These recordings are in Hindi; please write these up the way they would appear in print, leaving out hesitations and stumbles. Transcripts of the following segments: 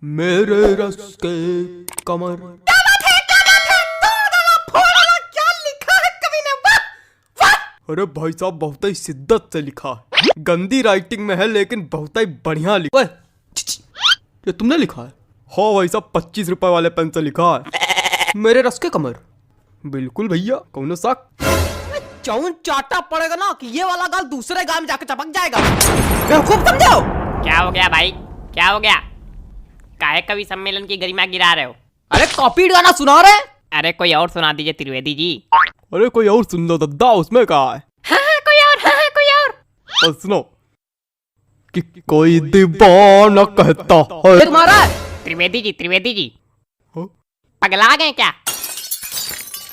मेरे रस के कमर। क्या लिखा है कवि ने? वाह वाह! अरे भाई साहब बहुत ही शिद्दत से लिखा है, गंदी राइटिंग में है लेकिन बहुत ही बढ़िया लिखा है। ये तुमने लिखा है? हाँ भाई साहब 25 रुपए वाले पेन से लिखा है, मेरे रस के कमर। बिल्कुल भैया, कौन सा चौन चाटा पड़ेगा ना कि ये वाला गाल दूसरे गाल में जाकर चपक जाएगा। बेवकूफ समझो। क्या हो गया भाई, क्या हो गया? काहे कवि सम्मेलन की गरिमा गिरा रहे हो? अरे कॉपीड गाना सुना रहे। अरे कोई और सुना दीजिए त्रिवेदी जी। अरे कोई और सुन लो दद्दा, उसमें कहा है। हाँ, कोई और, हाँ, कोई और। और सुनो कि कोई दीवाना कहता है। तुम्हारा है? त्रिवेदी जी हाँ? पगला गए क्या?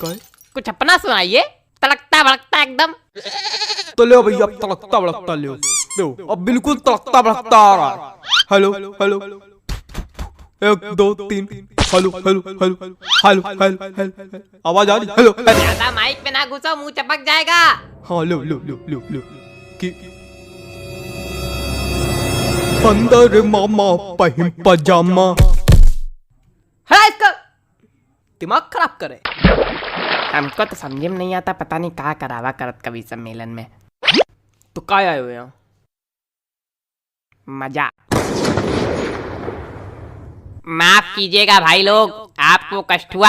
क्या है? कुछ अपना सुनाइए, तड़कता भड़कता एकदम। तो ले भैया, अब तड़कता भड़कता ले अब बिल्कुल तड़कता भड़कता आ रहा है। Hello hello 1 2 3 hello hello hello hello hello hello, आवाज आ रही? Hello hello. ज्यादा माइक पे ना घुसो, मुंह चपक जाएगा। हाँ लो लो लो लो लो कि अंदर मामा पहन पजामा। है इसका दिमाग खराब करे। हमको तो समझ में नहीं आता, पता नहीं कहाँ करावा करत कवि सम्मेलन में। तो क्या आए हो यहाँ? मजा। माफ कीजिएगा भाई लोग, आपको कष्ट हुआ।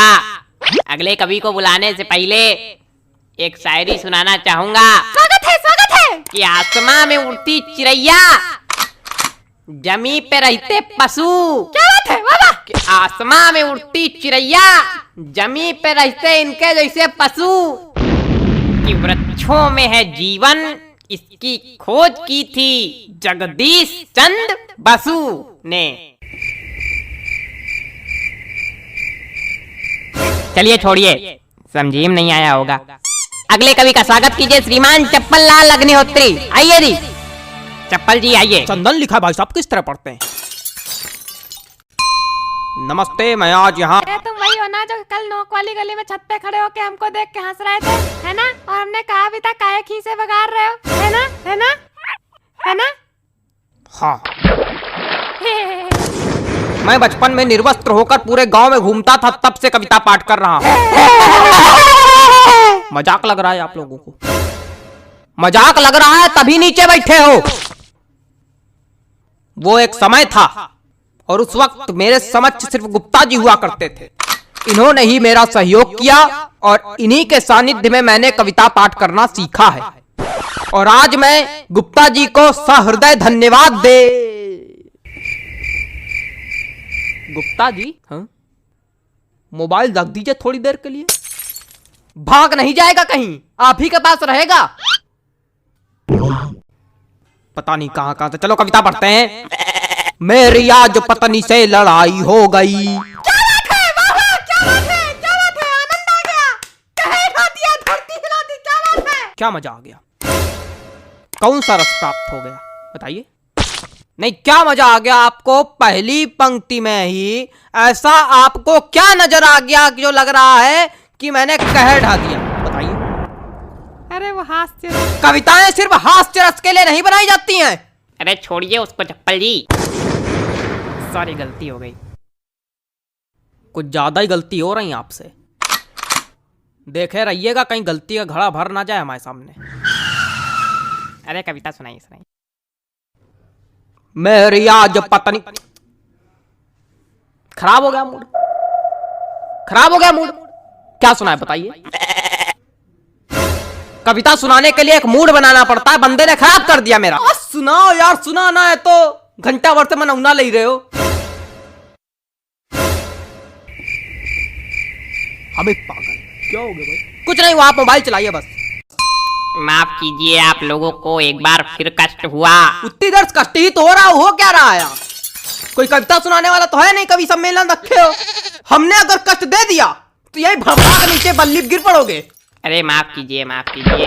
अगले कवि को बुलाने से पहले एक शायरी सुनाना चाहूंगा। स्वागत है। कि आसमां में उड़ती चिड़ैया, जमी पे रहते पशु। क्या बात है? वाह वाह! कि आसमां में उड़ती चिड़ैया, जमी पे रहते इनके जैसे पशु। कि वृक्षों में है जीवन, इसकी खोज की थी जगदीश चंद्र बसु ने। चलिए छोड़िए, समझी में नहीं आया होगा। अगले कवि का स्वागत कीजिए श्रीमान चप्पल लाल अग्निहोत्री। आइए जी चप्पल जी, आइए। चंदन लिखा भाई साहब, किस तरह पढ़ते हैं? नमस्ते, मैं आज यहाँ। अरे तुम वही हो ना जो कल नोक वाली गली में छत पे खड़े होके हमको देख के हंस रहे थे, है ना? और हमने कहा भी था काहे खीसे बगाड़ रहे हो, है ना? है ना? है ना? हाँ, मैं बचपन में निर्वस्त्र होकर पूरे गांव में घूमता था, तब से कविता पाठ कर रहा हूँ। मजाक लग रहा है आप लोगों को? मजाक लग रहा है तभी नीचे बैठे हो। वो एक समय था और उस वक्त मेरे समक्ष सिर्फ गुप्ता जी हुआ करते थे। इन्होंने ही मेरा सहयोग किया और इन्हीं के सानिध्य में मैंने कविता पाठ करना सीखा है। और आज मैं गुप्ता जी को सहृदय धन्यवाद दे। गुप्ता जी, हाँ? मोबाइल रख दीजिए थोड़ी देर के लिए। भाग नहीं जाएगा कहीं, आप ही के पास रहेगा। पता नहीं कहां कहां से। चलो कविता पढ़ते हैं। मेरी आज पत्नी से लड़ाई हो गई। क्या बात है? वाह वाह! क्या बात है? क्या बात है? आनंद आ गया। कहे हिला दिया, धरती हिला दी। क्या बात है? क्या मजा आ गया? कौन सा रस प्राप्त हो गया बताइए? नहीं, क्या मजा आ गया आपको? पहली पंक्ति में ही ऐसा आपको क्या नजर आ गया जो लग रहा है कि मैंने कह ढा दिया? बताइए। अरे वो हास्य। कविताएं सिर्फ हास्य रस के लिए नहीं बनाई जाती हैं। अरे छोड़िए उसको चप्पल जी, सॉरी गलती हो गई। कुछ ज्यादा ही गलती हो रही है आपसे। देखे रहिएगा कहीं गलती का घड़ा भर ना जाए हमारे सामने। अरे कविता सुनाइए सुनाइए। मेरी आज पत्नी। खराब हो गया मूड, खराब हो गया मूड। क्या सुनाए बताइए? कविता सुनाने के लिए एक मूड बनाना पड़ता है, बंदे ने खराब कर दिया मेरा। सुनाओ यार, सुनाना है तो घंटा भर से मनौना ले रहे हो। हमें पागल क्या हो गया भाई? कुछ नहीं हुआ, आप मोबाइल चलाइए बस। माफ कीजिए, आप लोगों को एक बार फिर कष्ट हुआ। उतनी देर कष्ट ही तो हो रहा, हो क्या रहा है? कोई कविता सुनाने वाला तो है नहीं, कवि सम्मेलन रखे हो। हमने अगर कष्ट दे दिया तो यही भड़का के नीचे बल्ली गिर पड़ोगे। अरे माफ कीजिए, माफ कीजिए।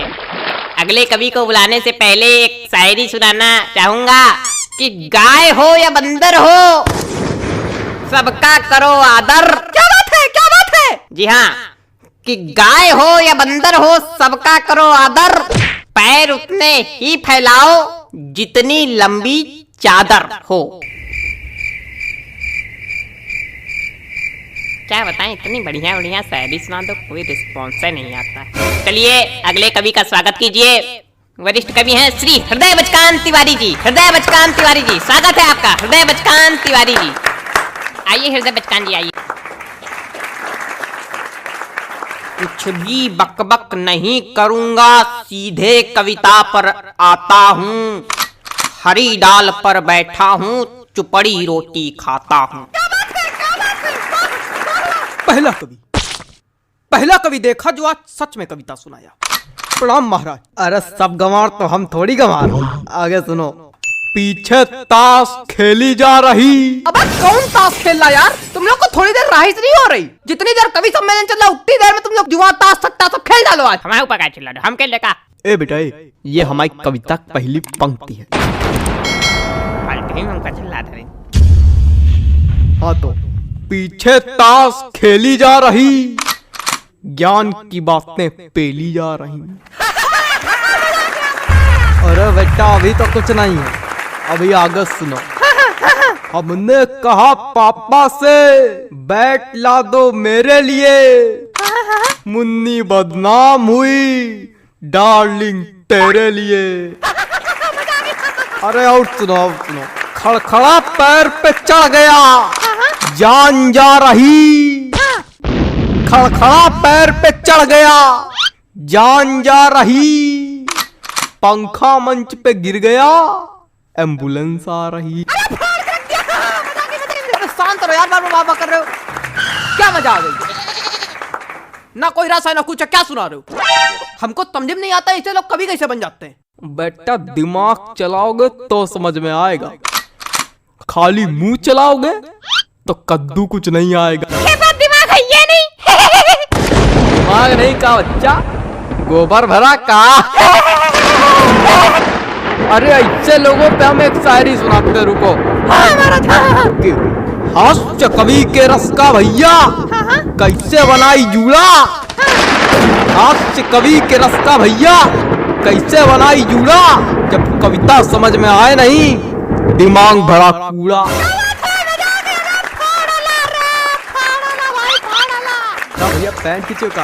अगले कवि को बुलाने से पहले एक शायरी सुनाना चाहूंगा। कि गाय हो या बंदर हो, सबका करो आदर। क्या बात है? क्या बात है? जी हाँ, कि गाय हो या बंदर हो, सबका करो आदर। पैर उतने ही फैलाओ जितनी लंबी चादर हो। क्या बताएं, इतनी बढ़िया बढ़िया शायरी सुना दो, कोई रिस्पॉन्स नहीं आता। चलिए अगले कवि का स्वागत कीजिए। वरिष्ठ कवि हैं श्री हृदय बचकान तिवारी जी। हृदय बचकान तिवारी जी, स्वागत है आपका। हृदय बचकान तिवारी जी, आइए हृदय बचकान जी, आइए। कुछ भी बकबक नहीं करूंगा, सीधे कविता पर आता हूँ। हरी डाल पर बैठा हूँ, चुपड़ी रोटी खाता हूँ। पहला कवि देखा जो आज सच में कविता सुनाया। प्रणाम महाराज। अरे सब गंवार तो हम थोड़ी गंवार, आगे सुनो। पीछे ताश खेली जा रही। अबे कौन ताश खेल रहा यार? तुम लोग को थोड़ी देर राहिश नहीं हो रही? जितनी देर कवि सम्मेलन चल रहा उतनी देर में तुम लोग जुआ ताश सट्टा सब खेल डालो आज। हमारे ऊपर क्या चिल्ला रहे हो? हम खेल लेगा। ए बेटा ये हमारी कविता की पहली पंक्ति है। फालतू ही हमका चिल्ला रहे। हाँ तो पीछे ताश खेली जा रही, ज्ञान की बातें पेली जा रही। अरे बेटा अभी तो कुछ नहीं है, अभी आगे सुनो। हमने कहा पापा से बैट ला दो मेरे लिए, मुन्नी बदनाम हुई डार्लिंग तेरे लिए। अरे और सुनो। खड़खड़ा पैर पे चढ़ गया, जान जा रही। खड़खड़ा पैर पे चढ़ गया, जान जा रही। पंखा मंच पे गिर गया, एम्बुलेंस आ रही। शांत रहो यार, बार कर रहे हो। क्या मजा आ गई? ना कोई रस है ना कुछ, क्या सुना रहे हो? हमको समझ में नहीं आता ऐसे लोग कभी कैसे बन जाते हैं। बेटा दिमाग चलाओगे तो समझ में आएगा, खाली मुंह चलाओगे तो कद्दू कुछ नहीं आएगा। ये बात दिमाग है ये नहीं। दिमाग नहीं का बच्चा, गोबर भरा का। अरे ऐसे लोगों पे हम एक शायरी सुनाते, रुको। हास्य कवि के रस का भैया कैसे बनाई जूड़ा। हास्य कवि के रस का भैया कैसे बनाई जूड़ा। जब कविता समझ में आए नहीं, दिमाग भरा कूड़ा। भैया पैंट खींचो का।